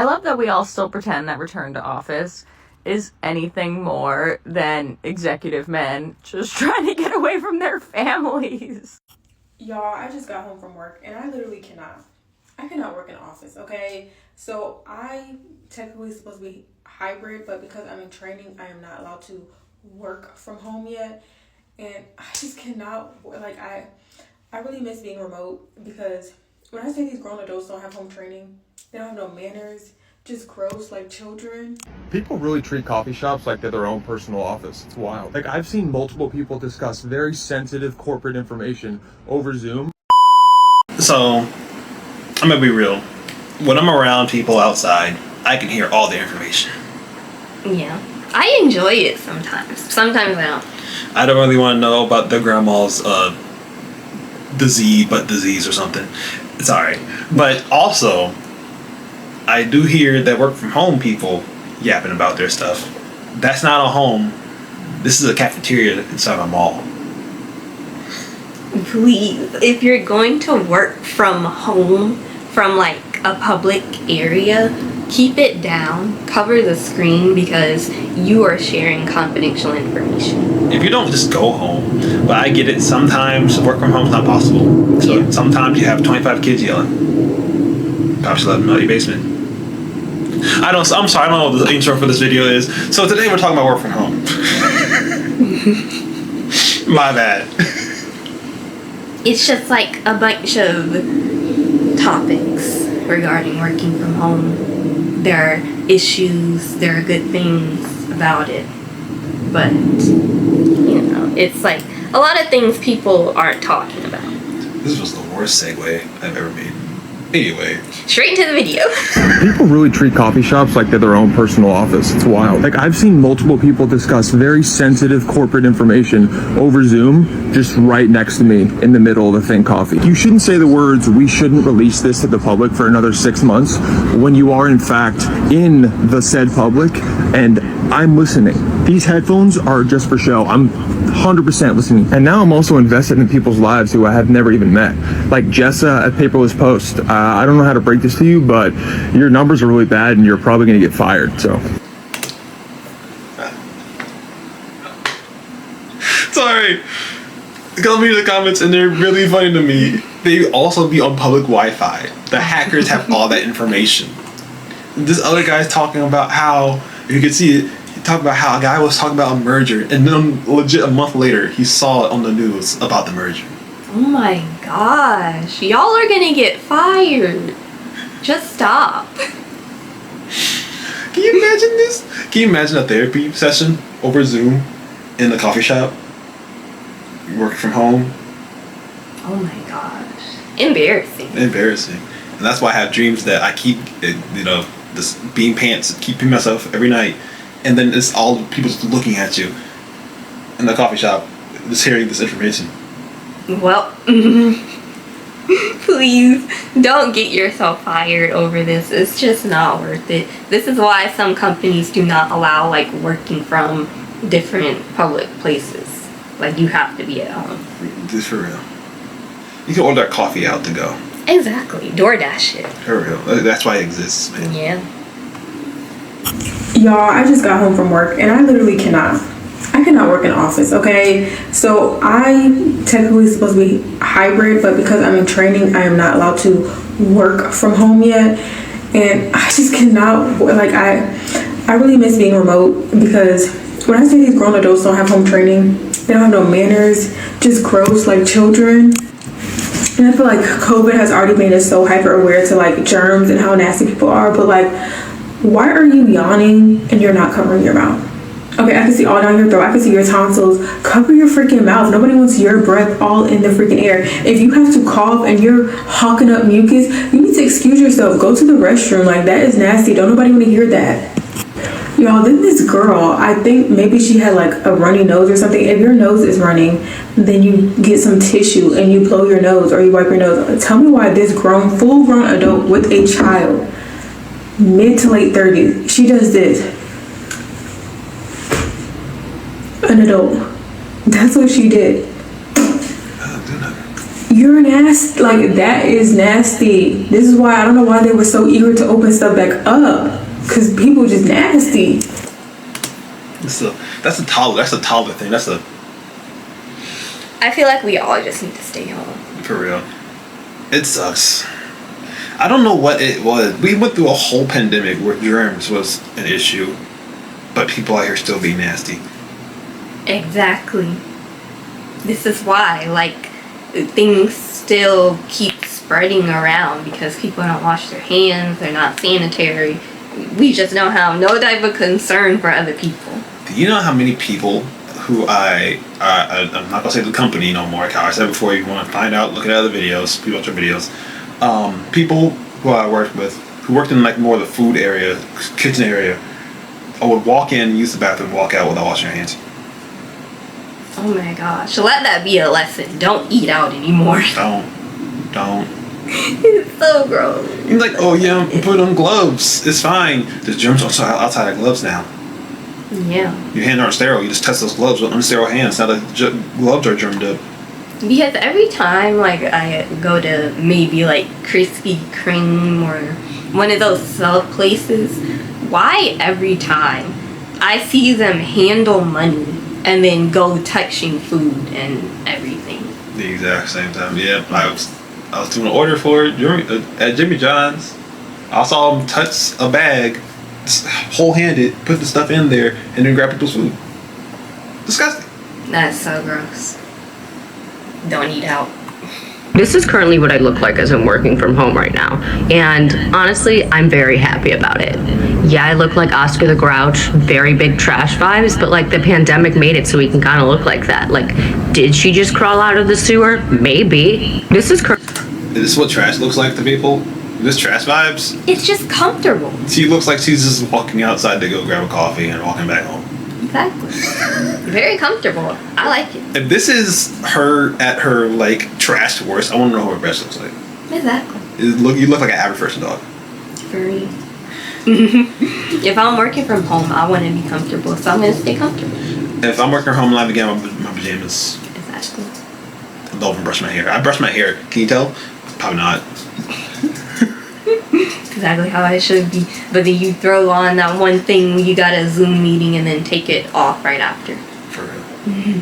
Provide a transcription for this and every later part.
I love that we all still pretend that return to office is anything more than executive men just trying to get away from their families. Y'all, I just got home from work and I literally cannot. I cannot work in an office, okay? So I technically supposed to be hybrid, but because I'm in training, I am not allowed to work from home yet. And I just cannot, I really miss being remote, because when I say these grown adults don't have home training, they don't have no manners, just gross like children. People really treat coffee shops like they're their own personal office. It's wild. Like, I've seen multiple people discuss very sensitive corporate information over Zoom. So, I'm gonna be real. When I'm around people outside, I can hear all their information. Yeah. I enjoy it sometimes. Sometimes I don't. I don't really want to know about their grandma's disease or something. It's alright. But also, I do hear that work from home people yapping about their stuff. That's not a home. This is a cafeteria inside a mall. Please, if you're going to work from home, from like a public area, keep it down, cover the screen, because you are sharing confidential information. If you don't, just go home. But I get it, sometimes work from home is not possible. So sometimes you have 25 kids yelling. Probably should let them know your basement. I'm sorry, I don't know what the intro for this video is. So today we're talking about work from home. My bad. It's just like a bunch of topics regarding working from home. There are issues, there are good things about it, but you know, it's like a lot of things people aren't talking about. This was the worst segue I've ever made. Anyway. Straight into the video. People really treat coffee shops like they're their own personal office. It's wild. Like, I've seen multiple people discuss very sensitive corporate information over Zoom just right next to me in the middle of the thing coffee. You shouldn't say the words, "We shouldn't release this to the public for another 6 months," when you are in fact in the said public, and I'm listening. These headphones are just for show. I'm 100% listening. And now I'm also invested in people's lives who I have never even met. Like Jessa at Paperless Post. I don't know how to break this to you, but your numbers are really bad and you're probably going to get fired, so. Sorry. Come read the comments and they're really funny to me. They also be on public Wi-Fi. The hackers have all that information. This other guy's talking about how, if you can see it, he talked about how a guy was talking about a merger, and then legit a month later he saw it on the news about the merger. Oh my gosh, y'all are gonna get fired. Just stop. Can you imagine this? Can you imagine a therapy session over Zoom in a coffee shop? Working from home? Oh my gosh. Embarrassing. Embarrassing. And that's why I have dreams that I keep, this bean pants, keeping myself every night. And then it's all people just looking at you in the coffee shop, just hearing this information. Well, please don't get yourself fired over this. It's just not worth it. This is why some companies do not allow like working from different public places. Like, you have to be at home. Just for real. You can order coffee out to go. Exactly. DoorDash it. For real. That's why it exists, man. Yeah. Y'all, I just got home from work and I literally cannot. I cannot work in an office, okay? So I technically supposed to be hybrid, but because I'm in training, I am not allowed to work from home yet. And I just cannot, like, I really miss being remote, because when I say these grown adults don't have home training, they don't have no manners, just gross like children. And I feel like COVID has already made us so hyper aware to like germs and how nasty people are, but like, why are you yawning and you're not covering your mouth? Okay, I can see all down your throat. I can see your tonsils. Cover your freaking mouth. Nobody wants your breath all in the freaking air. If you have to cough and you're hawking up mucus, you need to excuse yourself. Go to the restroom. Like, that is nasty. Don't nobody want to hear that. Y'all, then this girl, I think maybe she had like a runny nose or something. If your nose is running, then you get some tissue and you blow your nose or you wipe your nose. Tell me why this full-grown adult with a child, mid to late 30s, she does this. An adult. That's what she did. You're nasty. Like, that is nasty. This is why I don't know why they were so eager to open stuff back up. Because people just nasty. That's a toddler thing. I feel like we all just need to stay home. For real. It sucks. I don't know what it was. We went through a whole pandemic where germs was an issue, but people out here still being nasty. Exactly. This is why, like, things still keep spreading around because people don't wash their hands, they're not sanitary. We just don't have no type of concern for other people. Do you know how many people who I'm not gonna say the company no more, like how I said before, you want to find out, look at other videos, people watch our videos. People who I worked with, who worked in like more of the food area, kitchen area, I would walk in, use the bathroom, walk out without washing your hands. Oh my gosh. Let that be a lesson. Don't eat out anymore. Don't. It's so gross. You're like, oh yeah, put on gloves. It's fine. There's germs outside of gloves now. Yeah. Your hands aren't sterile. You just test those gloves with unsterile hands. Now the gloves are germed up. Because every time, like, I go to maybe, like, Krispy Kreme or one of those sub places, why every time I see them handle money and then go touching food and everything? The exact same time. Yeah, I was doing an order for it at Jimmy John's. I saw him touch a bag, whole-handed, put the stuff in there, and then grab people's food. Disgusting. That's so gross. Don't eat out. This is currently what I look like as I'm working from home right now. And honestly, I'm very happy about it. Yeah, I look like Oscar the Grouch, very big trash vibes, but like the pandemic made it so we can kind of look like that. Like, did she just crawl out of the sewer? Maybe. This is This is what trash looks like to people. This trash vibes. It's just comfortable. She looks like she's just walking outside to go grab a coffee and walking back home. Exactly. Very comfortable. I like it. If this is her at her like trash worst, I want to know what her best looks like. Exactly. You look like an average person dog. For me. If I'm working from home, I want to be comfortable, so I'm going to stay comfortable. If I'm working from home, I'm again my pajamas. Exactly. I don't even brush my hair. I brush my hair. Can you tell? Probably not. Exactly how I should be. But then you throw on that one thing, you got a Zoom meeting, and then take it off right after. For real.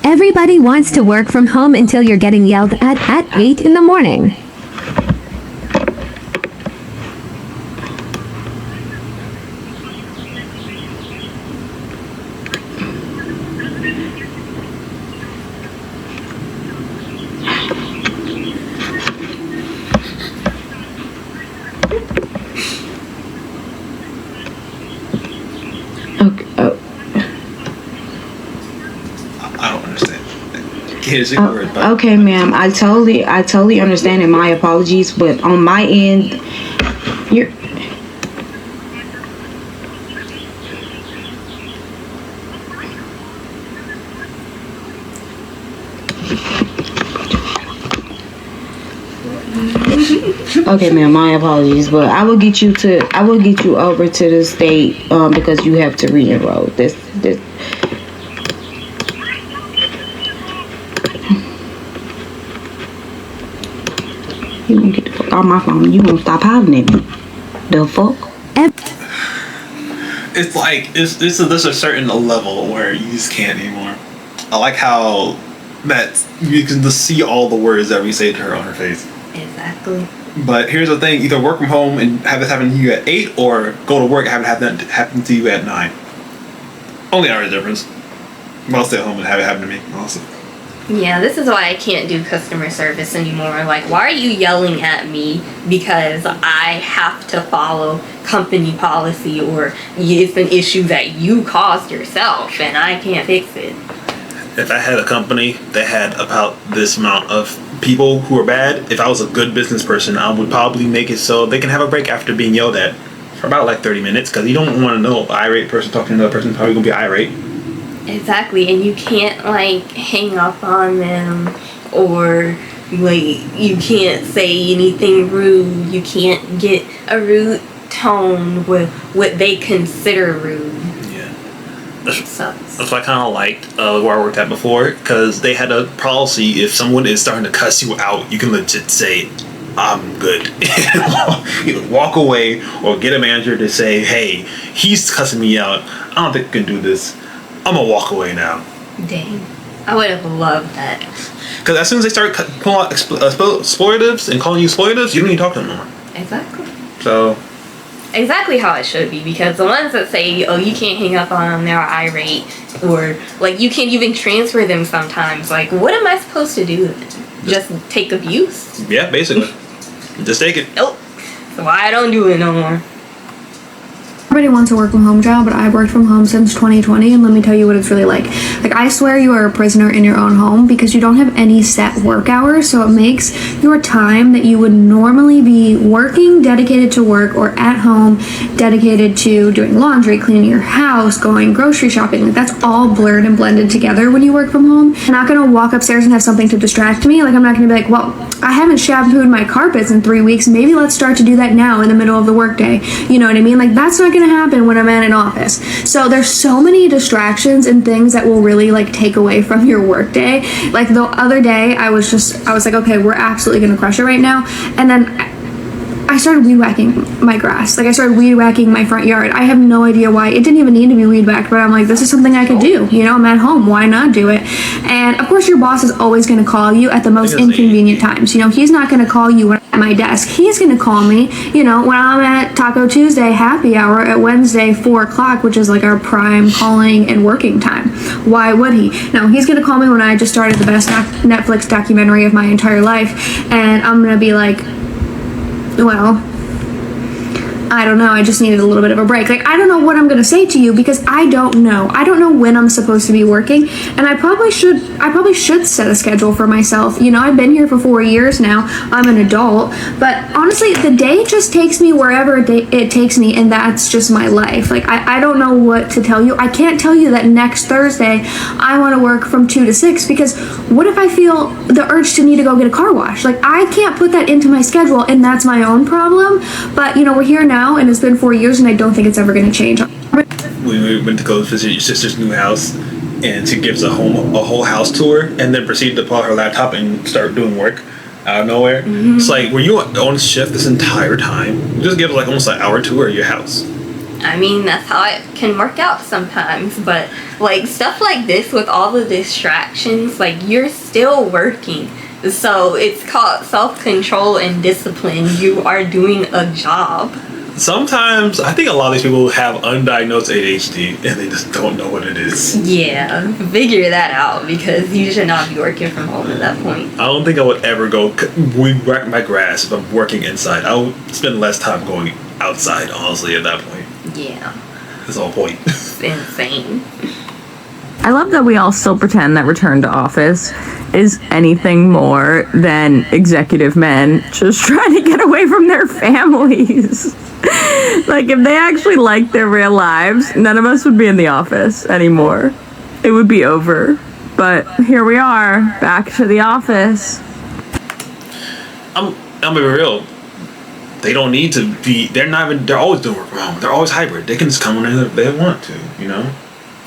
Everybody wants to work from home until you're getting yelled at 8 in the morning. I don't understand. Here's your word, but Okay, ma'am. I totally understand, and my apologies. But on my end, you're. Okay, ma'am. My apologies, but I will get you over to the state because you have to re-enroll. This. You won't get the fuck off my phone. You won't stop hollering at me. The fuck? it's like there's a certain level where you just can't anymore. I like how that you can just see all the words that we say to her on her face. Exactly. But here's the thing: either work from home and have this happen to you at 8, or go to work and have that happen to you at 9. Only hour difference. But I'll stay at home and have it happen to me. Also. Yeah, this is why I can't do customer service anymore. Like, why are you yelling at me because I have to follow company policy, or it's an issue that you caused yourself and I can't fix it? If I had a company that had about this amount of people who are bad, if I was a good business person, I would probably make it so they can have a break after being yelled at for about like 30 minutes, because you don't want to know an irate person talking to another person probably going to be irate. Exactly, and you can't like hang up on them, or like you can't say anything rude. You can't get a rude tone with what they consider rude. Yeah. Sucks. That's why I kind of liked where I worked at before, because they had a policy: if someone is starting to cuss you out, you can legit say, "I'm good," either walk away or get a manager to say, "Hey, he's cussing me out. I don't think I can do this. I'm gonna walk away now." Dang, I would have loved that. Because as soon as they start pulling out expletives and calling you expletives, you don't need to talk to them anymore. Exactly. So. Exactly how it should be, because the ones that say, "Oh, you can't hang up on them, they're irate," or like you can't even transfer them sometimes. Like, what am I supposed to do then? Just take abuse? Yeah, basically. Just take it. Nope. So I don't do it no more. Everybody wants a work from home job, but I've worked from home since 2020, and let me tell you what it's really like. Like, I swear you are a prisoner in your own home because you don't have any set work hours, so it makes your time that you would normally be working dedicated to work, or at home dedicated to doing laundry, cleaning your house, going grocery shopping. Like, that's all blurred and blended together when you work from home. I'm not gonna walk upstairs and have something to distract me. Like, I'm not gonna be like, well, I haven't shampooed my carpets in 3 weeks, maybe let's start to do that now in the middle of the workday. You know what I mean? Like, that's not gonna happen when I'm at an office. So there's so many distractions and things that will really like take away from your workday. Like the other day, I was like, okay, we're absolutely gonna crush it right now. And then I started weed whacking my grass. Like, I started weed whacking my front yard. I have no idea why. It didn't even need to be weed whacked, but I'm like, this is something I could do. You know, I'm at home. Why not do it? And of course, your boss is always going to call you at the most inconvenient times. You know, he's not going to call you when I'm at my desk. He's going to call me, you know, when I'm at Taco Tuesday happy hour at Wednesday 4 o'clock, which is like our prime calling and working time. Why would he? No, he's going to call me when I just started the best Netflix documentary of my entire life. And I'm going to be like, well, I don't know, I just needed a little bit of a break. Like, I don't know what I'm gonna say to you because I don't know. I don't know when I'm supposed to be working, and I probably should set a schedule for myself. You know, I've been here for 4 years now. I'm an adult, but honestly, the day just takes me wherever it takes me, and that's just my life. Like, I don't know what to tell you. I can't tell you that next Thursday I want to work from 2 to 6 because what if I feel the urge to need to go get a car wash? Like, I can't put that into my schedule, and that's my own problem. But, you know, we're here now, and it's been 4 years, and I don't think it's ever going to change. We went to go visit your sister's new house, and she gives a whole house tour, and then proceeded to pull out her laptop and start doing work out of nowhere. Mm-hmm. It's like, were you on shift this entire time? Just give like almost an hour tour of your house. I mean, that's how it can work out sometimes, but like stuff like this with all the distractions, like you're still working. So it's called self-control and discipline. You are doing a job. Sometimes I think a lot of these people have undiagnosed ADHD and they just don't know what it is. Yeah, figure that out because you should not be working from home at that point. I don't think I would ever go weed whack my grass if I'm working inside. I would spend less time going outside, honestly, at that point. Yeah. That's the whole point. It's insane. I love that we all still pretend that return to office is anything more than executive men just trying to get away from their families. Like, if they actually liked their real lives, none of us would be in the office anymore. It would be over. But here we are, back to the office. I'm gonna be real. They don't need to be, they're always doing work from home. They're always hybrid. They can just come whenever they want to, you know?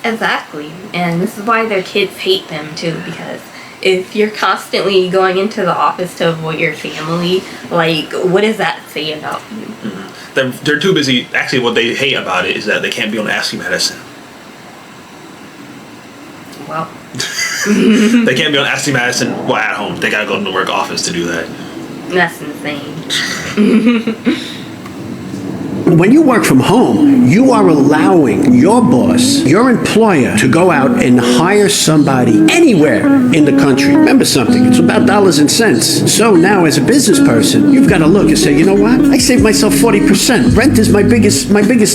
Exactly. And this is why their kids hate them too, because if you're constantly going into the office to avoid your family, like, what does that say about you? Mm-hmm. They're too busy. Actually, what they hate about it is that they can't be on Ask Me Medicine. Well. They can't be on Ask Me Medicine while at home. They gotta go to the work office to do that. That's insane. When you work from home, you are allowing your boss, your employer, to go out and hire somebody anywhere in the country. Remember something, it's about dollars and cents. So now as a business person, you've got to look and say, you know what? I saved myself 40%. Rent is my biggest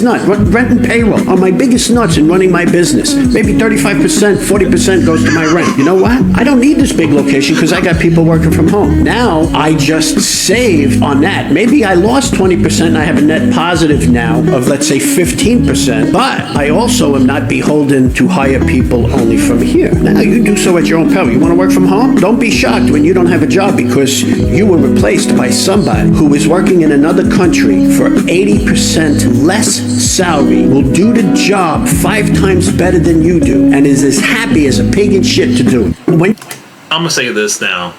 nut. Rent and payroll are my biggest nuts in running my business. Maybe 35%, 40% goes to my rent. You know what? I don't need this big location because I got people working from home. Now I just save on that. Maybe I lost 20% and I have a net positive now of, let's say, 15%, but I also am not beholden to hire people only from here. Now, you do so at your own peril. You want to work from home? Don't be shocked when you don't have a job because you were replaced by somebody who is working in another country for 80% less salary will do the job 5 times better than you do and is as happy as a pig in shit to do it. I'm gonna say this now,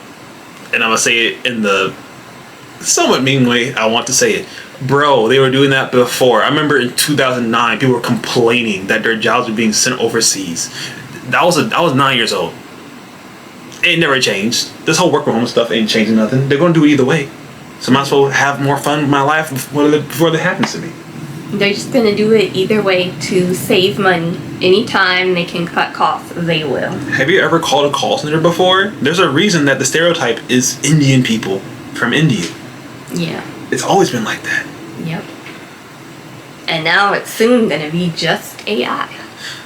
and I'm gonna say it in the somewhat mean way I want to say it. Bro, they were doing that before. I remember in 2009, people were complaining that their jobs were being sent overseas. I was 9 years old. It never changed. This whole work from home stuff ain't changing nothing. They're gonna do it either way. So I might as well have more fun in my life before that happens to me. They're just gonna do it either way to save money. Anytime they can cut costs, they will. Have you ever called a call center before? There's a reason that the stereotype is Indian people from India. Yeah. It's always been like that. Yep. And now it's soon gonna be just AI.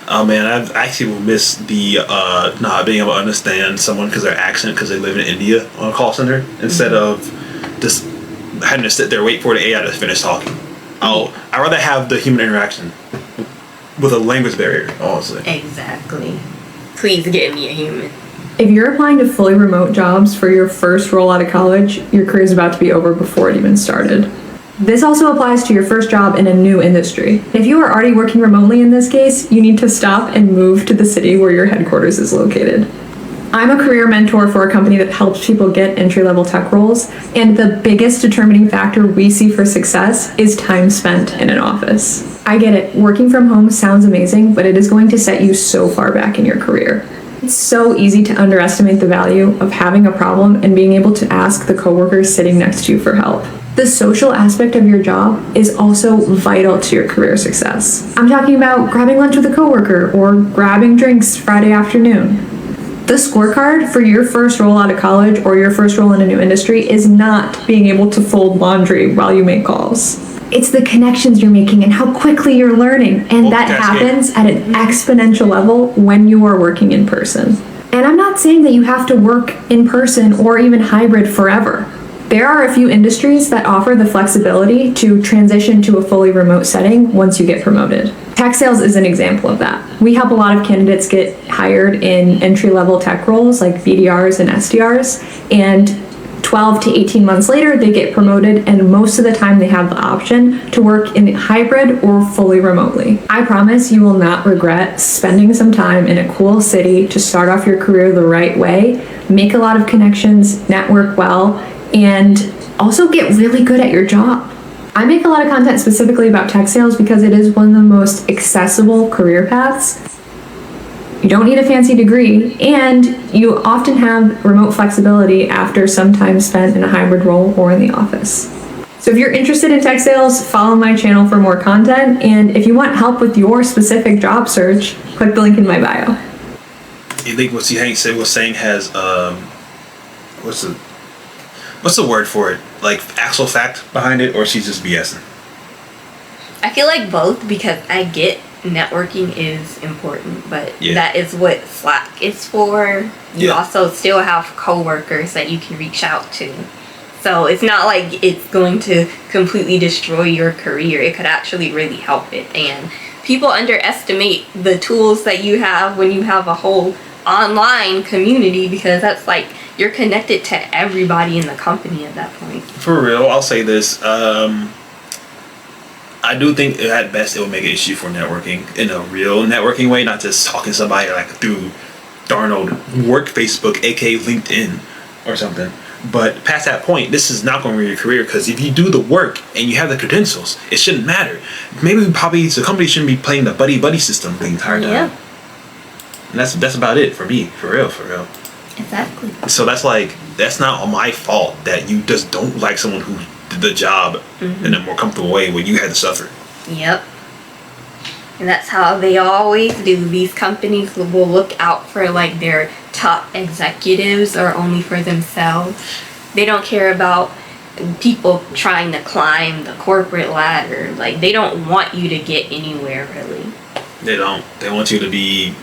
Oh man, I actually will miss the not being able to understand someone because their accent because they live in India on a call center instead of just having to sit there wait for the AI to finish talking. I'd rather have the human interaction with a language barrier, honestly. Exactly. Please get me a human. If you're applying to fully remote jobs for your first role out of college, your career is about to be over before it even started. This also applies to your first job in a new industry. If you are already working remotely in this case, you need to stop and move to the city where your headquarters is located. I'm a career mentor for a company that helps people get entry-level tech roles, and the biggest determining factor we see for success is time spent in an office. I get it, working from home sounds amazing, but it is going to set you so far back in your career. It's so easy to underestimate the value of having a problem and being able to ask the coworkers sitting next to you for help. The social aspect of your job is also vital to your career success. I'm talking about grabbing lunch with a coworker or grabbing drinks Friday afternoon. The scorecard for your first role out of college or your first role in a new industry is not being able to fold laundry while you make calls. It's the connections you're making and how quickly you're learning, and that happens at an exponential level when you are working in person. And I'm not saying that you have to work in person or even hybrid forever. There are a few industries that offer the flexibility to transition to a fully remote setting once you get promoted. Tech sales is an example of that. We help a lot of candidates get hired in entry-level tech roles like BDRs and SDRs, and 12 to 18 months later, they get promoted, and most of the time they have the option to work in hybrid or fully remotely. I promise you will not regret spending some time in a cool city to start off your career the right way, make a lot of connections, network well, and also get really good at your job. I make a lot of content specifically about tech sales because it is one of the most accessible career paths. You don't need a fancy degree, and you often have remote flexibility after some time spent in a hybrid role or in the office. So if you're interested in tech sales, follow my channel for more content, and if you want help with your specific job search, click the link in my bio. You think what Hank said was saying has what's the word for it? Like actual fact behind it, or she's just BSing? I feel like both, because I get networking is important, but that is what Slack is for. You also still have coworkers that you can reach out to. So it's not like it's going to completely destroy your career. It could actually really help it. And people underestimate the tools that you have when you have a whole online community, because that's like you're connected to everybody in the company at that point. For real, I'll say this. I do think at best it will make an issue for networking in a real networking way, not just talking to somebody like through darn old work Facebook, aka LinkedIn or something. But past that point, this is not going to ruin your career, because if you do the work and you have the credentials, it shouldn't matter. Maybe the company shouldn't be playing the buddy system the entire time. Yeah. And that's about it for me, for real. Exactly. So that's not my fault that you just don't like someone who did the job in a more comfortable way when you had to suffer. Yep. And that's how they always do. These companies will look out for like their top executives or only for themselves. They don't care about people trying to climb the corporate ladder. Like, they don't want you to get anywhere, really. They don't. They want you to be...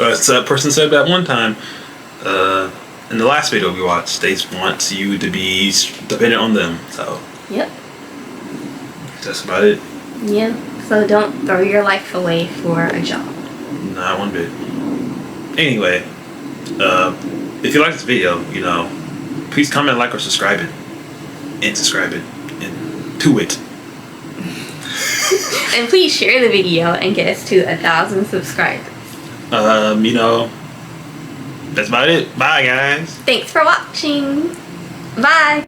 As that person said that one time, in the last video we watched, they want you to be dependent on them. So... Yep. That's about it. Yeah. So don't throw your life away for a job. Not one bit. Anyway, if you like this video, please comment, like, or subscribe it. And subscribe it. And to it. And please share the video and get us to 1,000 subscribers. You know, that's about it. Bye, guys. Thanks for watching. Bye.